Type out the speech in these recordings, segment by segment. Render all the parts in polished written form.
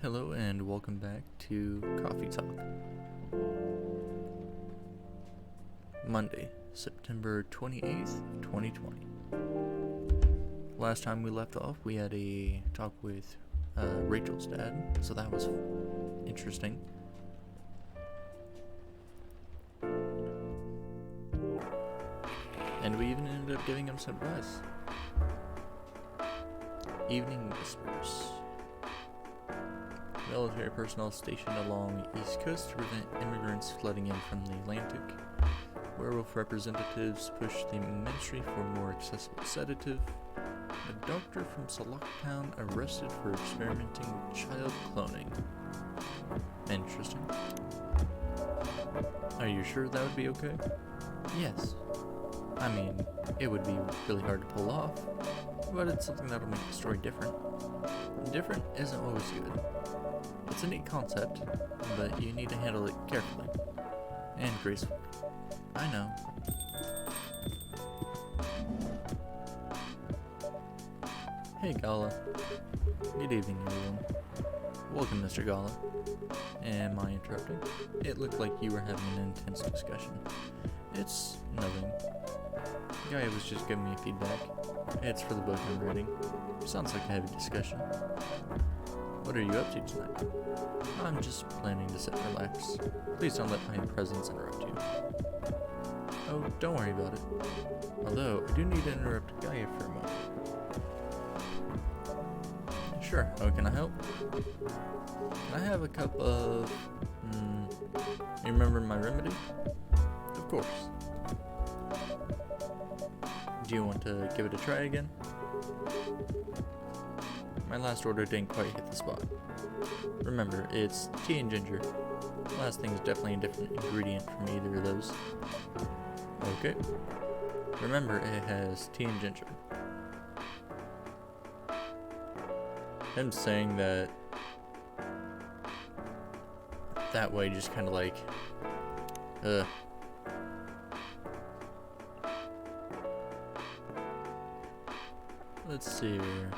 Hello and welcome back to Coffee Talk. Monday, September 28th, 2020. Last time we left off, we had a talk with Rachel's dad, so that was interesting. And we even ended up giving him some advice. Evening Whispers. Military personnel stationed along the East Coast to prevent immigrants flooding in from the Atlantic. Werewolf representatives push the ministry for more accessible sedative. A doctor from Salaktown arrested for experimenting with child cloning. Interesting. Are you sure that would be okay? Yes. I mean, it would be really hard to pull off, but it's something that'll make the story different. Different isn't always good. It's a neat concept, but you need to handle it carefully and gracefully. I know. Hey Gala. Good evening everyone. Welcome Mr. Gala. Am I interrupting? It looked like you were having an intense discussion. It's nothing. Guy was just giving me feedback. It's for the book I'm writing. Sounds like a heavy discussion. What are you up to tonight? I'm just planning to sit and relax. Please don't let my presence interrupt you. Oh, don't worry about it. Although, I do need to interrupt Gaia for a moment. Sure, how can I help? Can I have a cup of... You remember my remedy? Of course. Do you want to give it a try again? My last order didn't quite hit the spot. Remember, it's tea and ginger. Last thing's definitely a different ingredient from either of those. Okay. Remember, it has tea and ginger. Him saying that way just kind of like, Let's see here.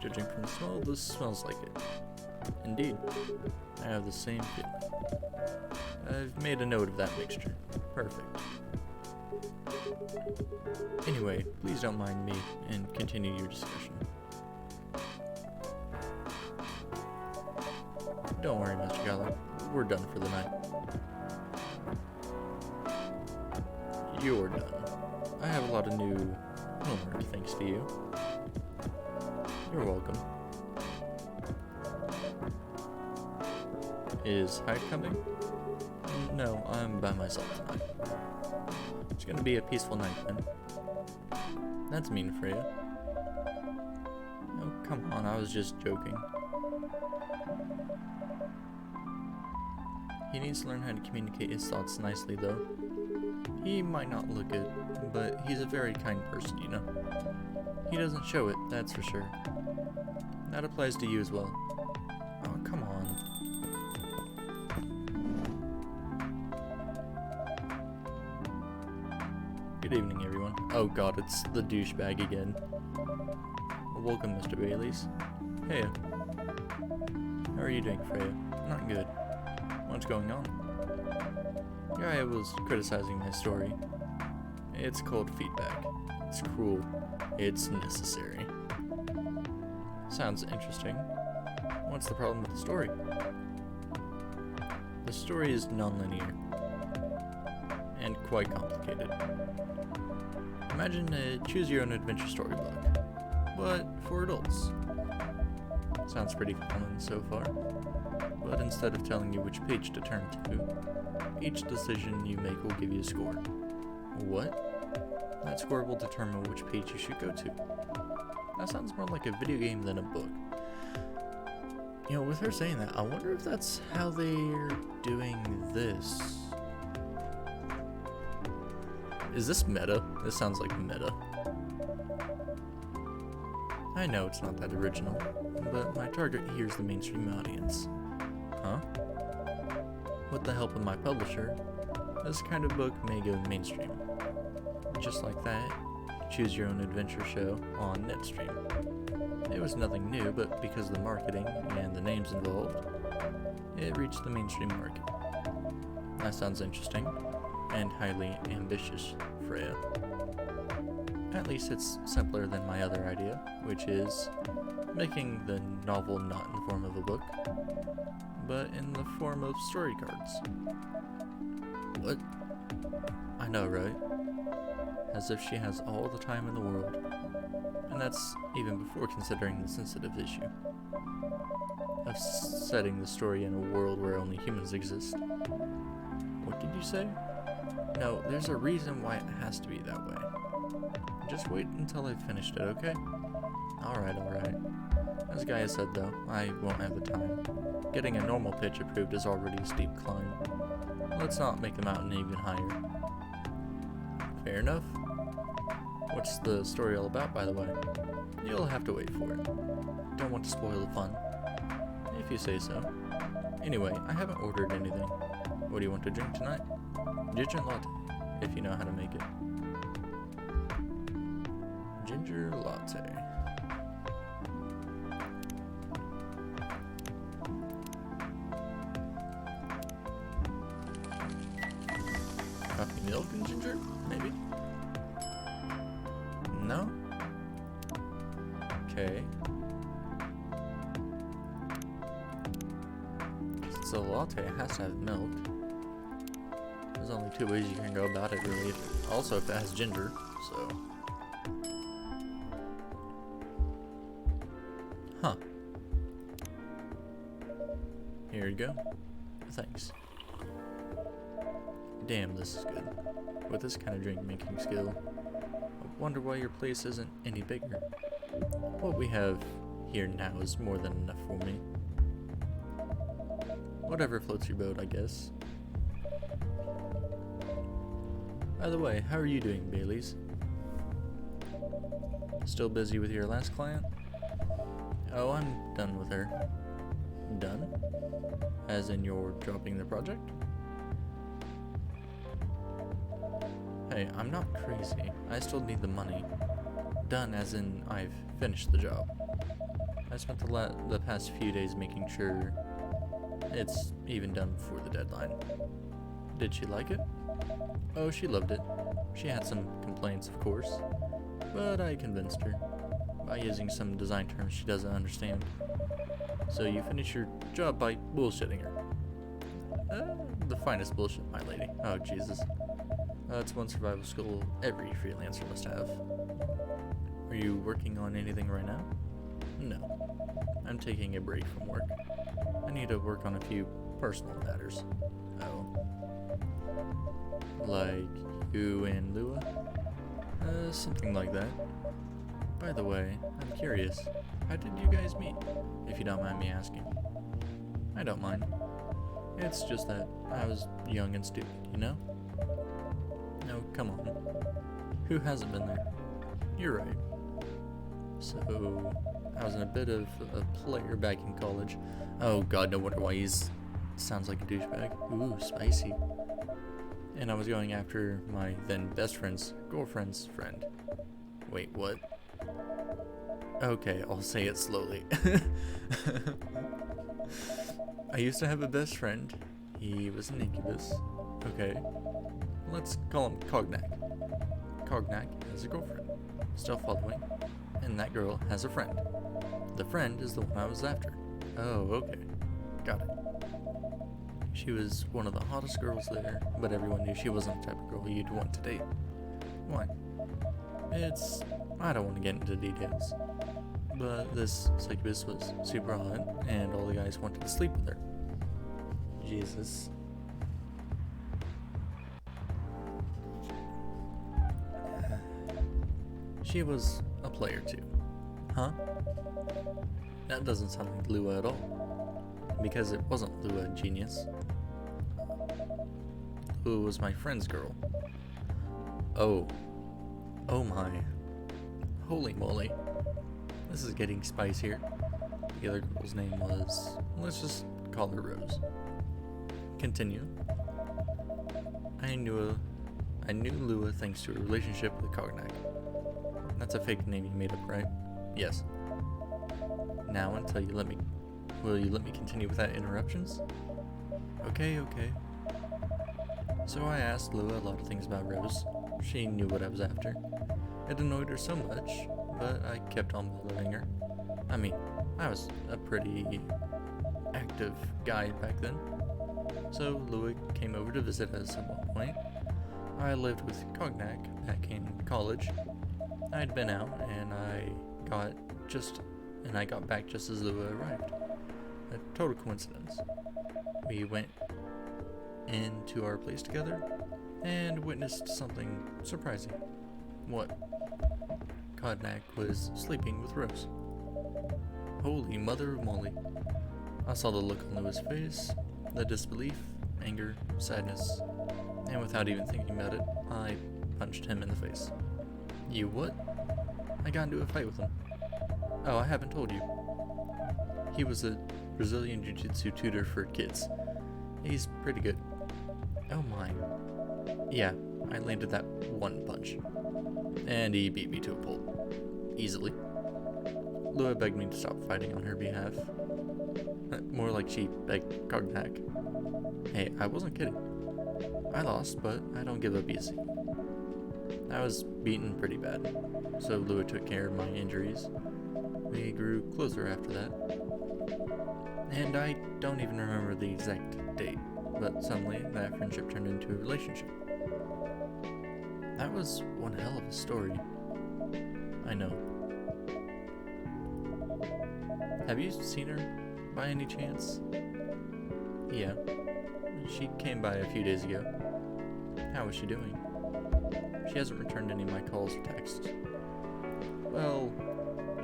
Judging from the smell, this smells like it. Indeed, I have the same feeling. I've made a note of that mixture. Perfect. Anyway, please don't mind me and continue your discussion. Don't worry, Mr. Gala. We're done for the night. You're done. I have a lot of new homework thanks to you. You're welcome. Is Hyde coming? No, I'm by myself tonight. It's gonna be a peaceful night then. That's mean, Freya. Oh, come on, I was just joking. He needs to learn how to communicate his thoughts nicely, though. He might not look it, but he's a very kind person, you know. He doesn't show it, that's for sure. That applies to you as well. Oh, come on. Good evening, everyone. Oh god, it's the douchebag again. Welcome, Mr. Baileys. Hey. How are you doing, Freya? Not good. What's going on? Guy was criticizing my story. It's called feedback. It's cruel. It's necessary. Sounds interesting. What's the problem with the story? The story is non-linear and quite complicated. Imagine a choose-your-own-adventure storybook, but for adults. Sounds pretty common so far, but instead of telling you which page to turn to, each decision you make will give you a score. What? That score will determine which page you should go to. That sounds more like a video game than a book. You know, with her saying that, I wonder if that's how they're doing this. Is this meta? This sounds like meta. I know it's not that original, but my target here is the mainstream audience. Huh? With the help of my publisher, this kind of book may go mainstream. Just like that, choose your own adventure show on Netstream. It was nothing new, but because of the marketing and the names involved, it reached the mainstream market. That sounds interesting, and highly ambitious, Freya. At least it's simpler than my other idea, which is making the novel not in the form of a book, but in the form of story cards. What? I know, right? As if she has all the time in the world. And that's even before considering the sensitive issue of setting the story in a world where only humans exist. What did you say? No, there's a reason why it has to be that way. Just wait until I've finished it, okay? Alright. As Gaia said though, I won't have the time. Getting a normal pitch approved is already a steep climb. Let's not make the mountain even higher. Fair enough. What's the story all about, by the way? You'll have to wait for it. Don't want to spoil the fun. If you say so. Anyway, I haven't ordered anything. What do you want to drink tonight? Ginger latte, if you know how to make it. Ginger latte. Coffee, milk, and ginger? Maybe? No? Okay. It's a latte, it has to have milk. There's only two ways you can go about it, really. Also, if it has ginger, so... Huh. Here you go. Thanks. Damn, this is good. With this kind of drink-making skill, I wonder why your place isn't any bigger. What we have here now is more than enough for me. Whatever floats your boat, I guess. By the way, how are you doing, Baileys? Still busy with your last client? Oh, I'm done with her. Done? As in you're dropping the project? Hey, I'm not crazy. I still need the money. Done as in I've finished the job. I spent the past few days making sure it's even done before the deadline. Did she like it? Oh, she loved it. She had some complaints, of course, but I convinced her by using some design terms she doesn't understand. So you finish your job by bullshitting her. The finest bullshit, my lady. Oh, Jesus. That's one survival skill every freelancer must have. Are you working on anything right now? No. I'm taking a break from work. I need to work on a few personal matters. Oh. Like you and Lua? Something like that. By the way, I'm curious. How did you guys meet? If you don't mind me asking. I don't mind. It's just that I was young and stupid, you know? No, come on. Who hasn't been there? You're right. So, I was in a bit of a player back in college. Oh god, no wonder why he's sounds like a douchebag. Ooh, spicy. And I was going after my then best friend's girlfriend's friend. Wait, what? Okay, I'll say it slowly. I used to have a best friend. He was an incubus. Okay. Let's call him Cognac. Cognac has a girlfriend. Still following. And that girl has a friend. The friend is the one I was after. Oh, okay. Got it. She was one of the hottest girls there, but everyone knew she wasn't the type of girl you'd want to date. Why? I don't want to get into details. But this succubus was super hot, and all the guys wanted to sleep with her. Jesus. She was a player too. Huh? That doesn't sound like Lua at all. Because it wasn't Lua, genius. Lua was my friend's girl. Oh. Oh my. Holy moly. This is getting spicier. The other girl's name was... let's just call her Rose. Continue. I knew Lua thanks to a relationship with Cognac. That's a fake name you made up, right? Yes. Now until you let me... will you let me continue without interruptions? Okay. So I asked Lua a lot of things about Rose. She knew what I was after. It annoyed her so much, but I kept on bothering her. I mean, I was a pretty active guy back then. So Lua came over to visit us at one point. I lived with Cognac back in college. I'd been out and I got back just as Lua arrived. A total coincidence. We went into our place together and witnessed something surprising. What? Cognac was sleeping with Rose. Holy mother of moly. I saw the look on Lua's face, the disbelief, anger, sadness, and without even thinking about it, I punched him in the face. You what? I got into a fight with him. Oh, I haven't told you. He was a Brazilian Jiu-Jitsu tutor for kids. He's pretty good. Oh my. Yeah, I landed that one punch. And he beat me to a pulp. Easily. Lua begged me to stop fighting on her behalf. More like she begged Cognac. Hey, I wasn't kidding. I lost, but I don't give up easy. I was beaten pretty bad, so Lua took care of my injuries. We grew closer after that. And I don't even remember the exact date, but suddenly that friendship turned into a relationship. That was one hell of a story. I know. Have you seen her by any chance? Yeah. She came by a few days ago. How is she doing? She hasn't returned any of my calls or texts. Well,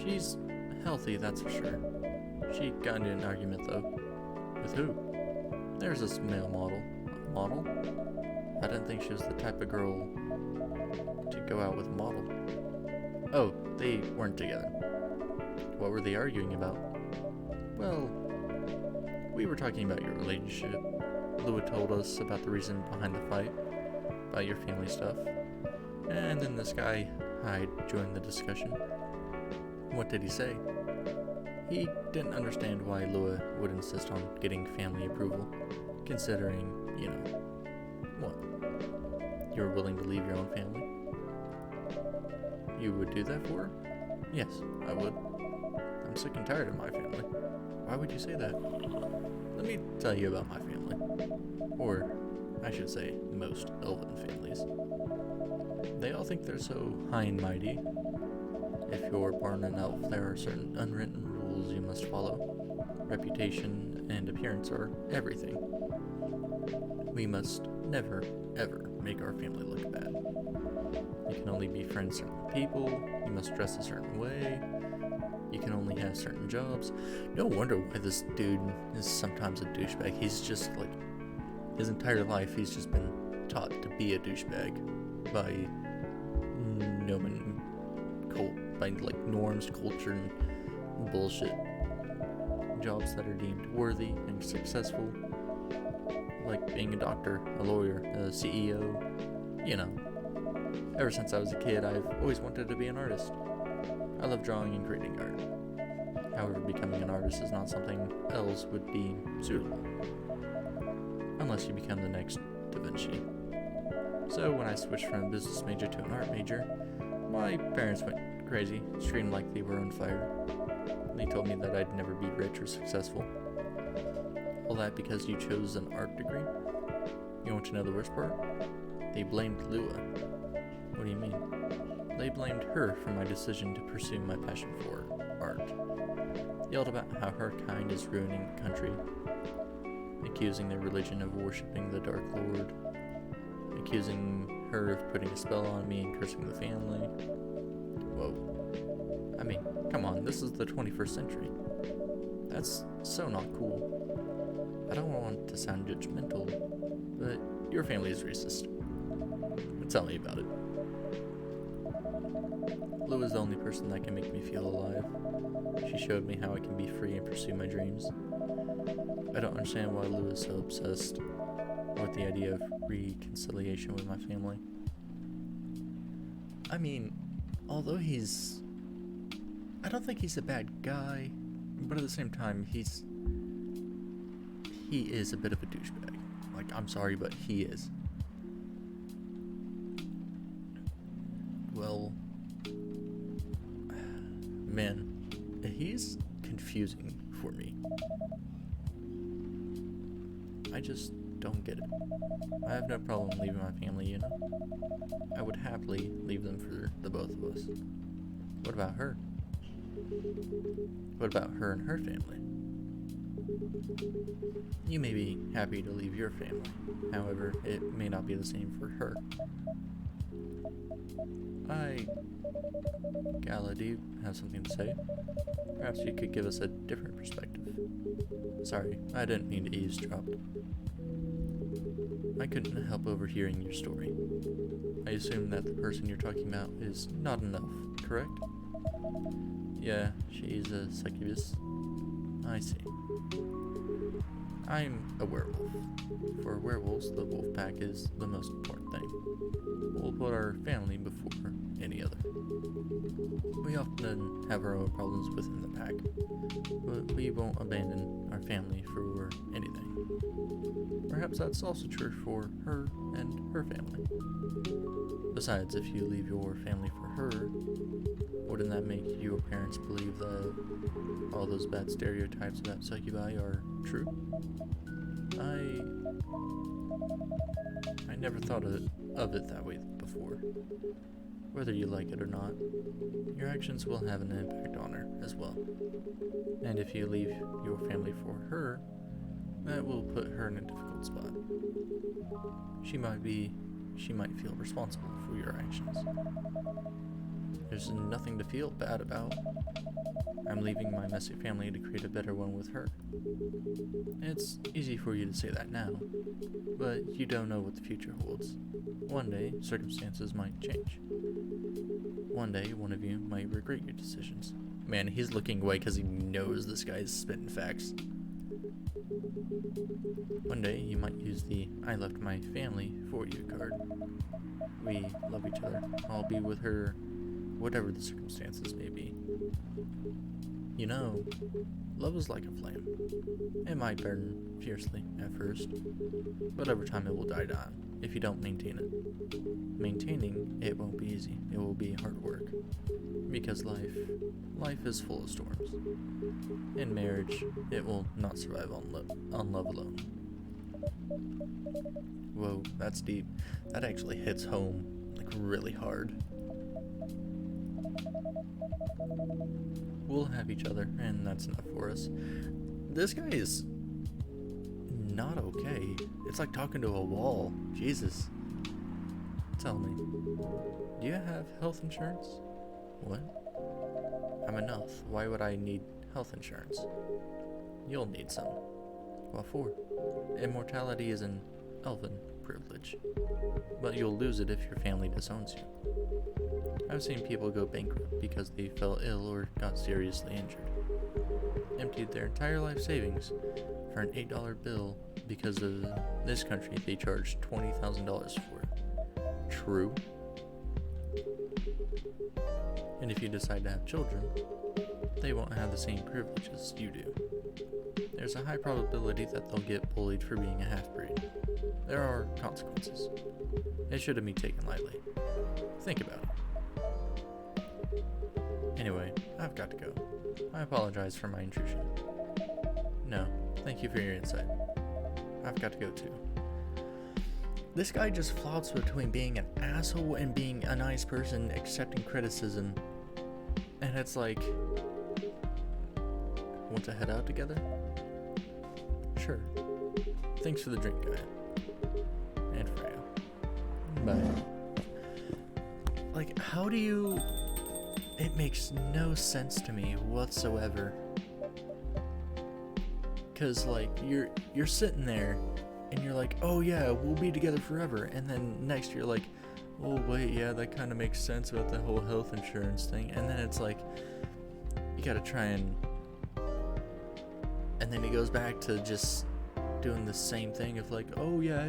she's healthy, that's for sure. She got into an argument though. With who? There's this male model. A model? I didn't think she was the type of girl to go out with a model. Oh, they weren't together. What were they arguing about? Well, we were talking about your relationship. Lua told us about the reason behind the fight, about your family stuff, and then this guy Hyde joined the discussion. What did he say? He didn't understand why Lua would insist on getting family approval, considering, what? You were willing to leave your own family? You would do that for her? Yes, I would. I'm sick and tired of my family. Why would you say that? Let me tell you about my family. Or, I should say, most elven families. They all think they're so high and mighty. If you're born an elf, there are certain unwritten rules you must follow. Reputation and appearance are everything. We must never, ever make our family look bad. You can only befriend certain people, you must dress a certain way, you can only have certain jobs. No wonder why this dude is sometimes a douchebag. He's just like, his entire life he's just been taught to be a douchebag by norms, culture, and bullshit. Jobs that are deemed worthy and successful, like being a doctor, a lawyer, a CEO, Ever since I was a kid, I've always wanted to be an artist. I love drawing and creating art. However, becoming an artist is not something else would be suitable. Unless you become the next Da Vinci. So when I switched from a business major to an art major, my parents went crazy, screamed like they were on fire. They told me that I'd never be rich or successful. All that because you chose an art degree? You want to know the worst part? They blamed Lua. What do you mean? They blamed her for my decision to pursue my passion for art. Yelled about how her kind is ruining the country, accusing their religion of worshipping the Dark Lord, accusing her of putting a spell on me and cursing the family. Whoa. I mean, come on, this is the 21st century. That's so not cool. I don't want to sound judgmental, but your family is racist. Tell me about it. Lou is the only person that can make me feel alive. She showed me how I can be free and pursue my dreams. I don't understand why Lou is so obsessed with the idea of reconciliation with my family. I mean, although I don't think he's a bad guy, but at the same time, he is a bit of a douchebag. Like, I'm sorry, but he is. Well, man, he's confusing for me. I just don't get it. I have no problem leaving my family, you know? I would happily leave them for the both of us. What about her? What about her and her family? You may be happy to leave your family. However, it may not be the same for her. Gala, do you have something to say? Perhaps you could give us a different perspective. Sorry, I didn't mean to eavesdrop. I couldn't help overhearing your story. I assume that the person you're talking about is not enough, correct? Yeah, she's a succubus. I see. I'm a werewolf. For werewolves, the wolf pack is the most important thing. We'll put our family before any other. We often have our own problems within the pack, but we won't abandon our family for anything. Perhaps that's also true for her and her family. Besides, if you leave your family for her, wouldn't that make your parents believe that all those bad stereotypes about succubi are true? I never thought of it that way before. Whether you like it or not, your actions will have an impact on her as well. And if you leave your family for her, that will put her in a difficult spot. She might feel responsible for your actions. There's nothing to feel bad about. I'm leaving my messy family to create a better one with her. It's easy for you to say that now, but you don't know what the future holds. One day, circumstances might change. One day, one of you might regret your decisions. Man, he's looking away because he knows this guy's spitting facts. One day, you might use the I left my family for you card. We love each other. I'll be with her, whatever the circumstances may be. You know, love is like a flame. It might burn fiercely at first, but over time it will die down if you don't maintain it. Maintaining it won't be easy. It will be hard work. Because life is full of storms. In marriage, it will not survive on love alone. Whoa, that's deep. That actually hits home, like, really hard. We'll have each other, and that's enough for us. This guy is not okay. It's like talking to a wall. Jesus. Tell me, do you have health insurance? What? I'm enough. Why would I need health insurance? You'll need some. What for? Immortality is an elven privilege, but you'll lose it if your family disowns you. I've seen people go bankrupt because they fell ill or got seriously injured. Emptied their entire life savings for an $8 bill because of this country they charged $20,000 for. True. And if you decide to have children, they won't have the same privileges you do. There's a high probability that they'll get bullied for being a half-breed. There are consequences. It shouldn't be taken lightly. Think about it. Anyway, I've got to go. I apologize for my intrusion. No, thank you for your insight. I've got to go too. This guy just floats between being an asshole and being a nice person accepting criticism. And it's like, want to head out together? Sure. Thanks for the drink, guy. And Freya. Bye. Like, how do you... It makes no sense to me whatsoever. Cause like, you're sitting there and you're like, oh yeah, we'll be together forever. And then next you're like, oh wait, yeah, that kind of makes sense about the whole health insurance thing. And then it's like, you gotta try and then he goes back to just doing the same thing of like, oh yeah,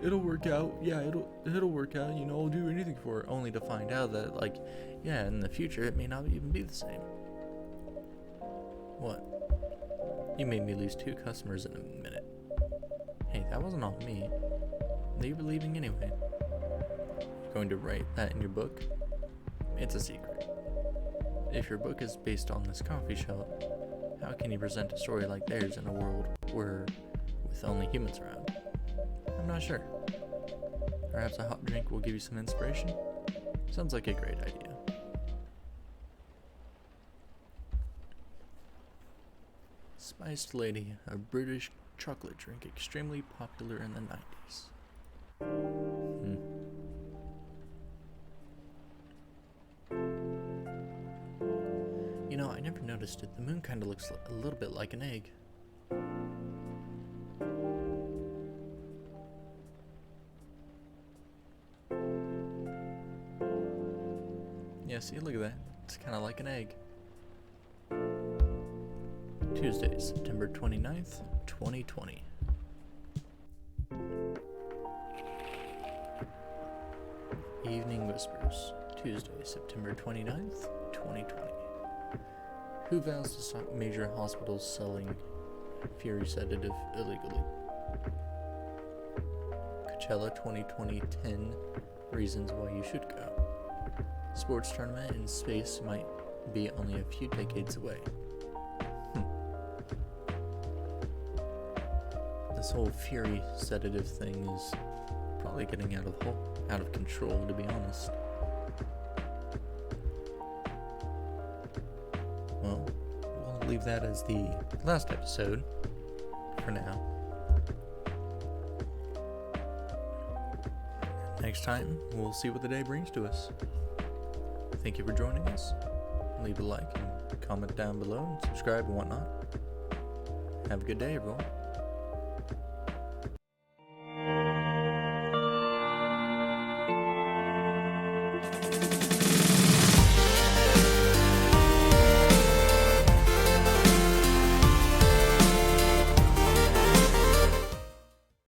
it'll work out. Yeah, it'll work out. You know, I'll do anything for it. Only to find out that like, yeah, in the future it may not even be the same. What? You made me lose 2 customers in a minute. Hey, that wasn't all me. They were leaving anyway. You're going to write that in your book? It's a secret. If your book is based on this coffee shop, how can you present a story like theirs in a world where with only humans around? I'm not sure. Perhaps a hot drink will give you some inspiration? Sounds like a great idea. Spiced Lady, a British chocolate drink extremely popular in the 90s. You know, I never noticed it. The moon kind of looks a little bit like an egg. Yeah, see, look at that. It's kind of like an egg. Tuesday, September 29th, 2020. Evening Whispers, Tuesday, September 29th, 2020. Who vows to stop major hospitals selling Fury sedative illegally? Coachella 2020 10 reasons why you should go. Sports tournament in space might be only a few decades away. This whole Fury sedative thing is probably getting out of control, to be honest. Well, we'll leave that as the last episode for now. Next time, we'll see what the day brings to us. Thank you for joining us. Leave a like and comment down below and subscribe and whatnot. Have a good day, everyone.